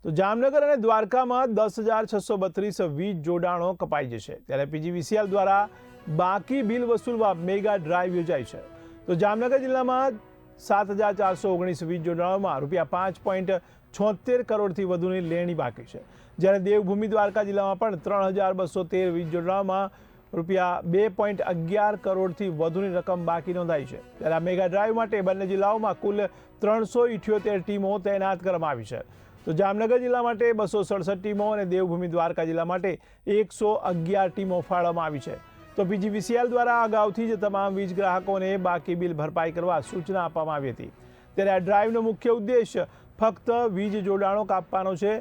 તો જામનગર અને દ્વારકામાં 10,632 વીજ જોડાણો કપાઈ જશે, ત્યારે પીજીવીસીએલ દ્વારા બાકી બિલ વસૂલવા મેગા ડ્રાઈવ યોજાઈ છે। તો જામનગર જિલ્લામાં 7,419 વીજ જોડાણોમાં ₹5.76 કરોડથી વધુની લેણી બાકી છે, જ્યારે દેવભૂમિ દ્વારકા જિલ્લામાં પણ 3,213 વીજ જોડાણોમાં ₹2.11 કરોડથી વધુની રકમ બાકી નોંધાઈ છે। ત્યારે આ મેગા ડ્રાઈવ માટે બંને જિલ્લાઓમાં કુલ 378 ટીમો તૈનાત કરવામાં આવી છે। તો જામનગર જિલ્લા માટે 267 ટીમો અને દેવભૂમિ દ્વારકા જિલ્લા માટે 111 ટીમો ફાળવવામાં આવી છે। તો પીજીવીસીએલ દ્વારા અગાઉથી જ તમામ વીજ ગ્રાહકોને બાકી બિલ ભરપાઈ કરવા સૂચના આપવામાં આવી હતી। ત્યારે આ ડ્રાઈવનો મુખ્ય ઉદ્દેશ ફક્ત વીજ જોડાણો કાપવાનો છે,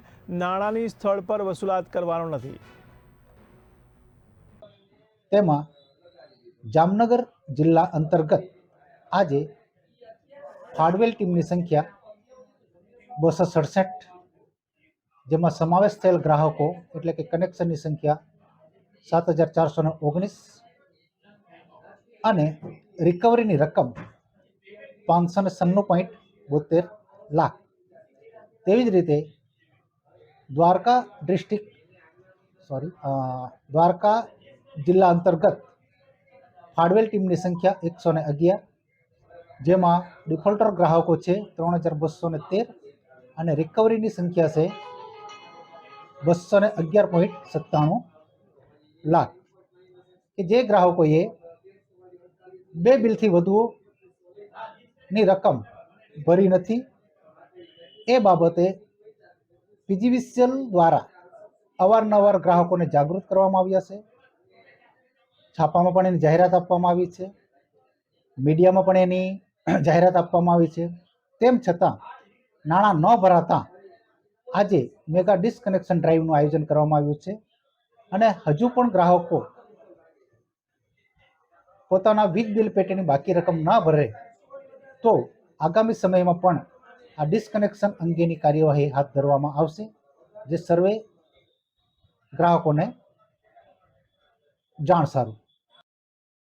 નાણાંની સ્થળ પર વસૂલાત કરવાનો નથી। તેમાં જામનગર જિલ્લા અંતર્ગત આજે ફાળવેલ ટીમની સંખ્યા 267, જેમાં સમાવેશ થયેલ ગ્રાહકો એટલે કે કનેક્શનની સંખ્યા 7,419 અને રિકવરીની રકમ 596.72 લાખ। તેવી જ રીતે દ્વારકા જિલ્લા અંતર્ગત ફાળવેલ ટીમની સંખ્યા 111, જેમાં ડિફોલ્ટર ગ્રાહકો છે 3,213 અને રિકવરીની સંખ્યા છે 211.97 લાખ, કે જે ગ્રાહકોએ 2 બિલથી વધુની રકમ ભરી નથી એ બાબતે પીજીવીસીએલ દ્વારા અવારનવાર ગ્રાહકોને જાગૃત કરવામાં આવ્યા છે। છાપામાં પણ એની જાહેરાત આપવામાં આવી છે, મીડિયામાં પણ એની જાહેરાત આપવામાં આવી છે। તેમ છતાં નાણાં ન ભરાતા આજે મેગા ડિસ્કનેક્શન ડ્રાઈવનું આયોજન કરવામાં આવ્યું છે અને હજુ પણ ગ્રાહકો પોતાના વીજ બિલ પેટેની બાકી રકમ ન ભરે તો આગામી સમયમાં પણ આ ડિસ્કનેક્શન અંગેની કાર્યવાહી હાથ ધરવામાં આવશે, જે સર્વે ગ્રાહકોને જાણ સારું।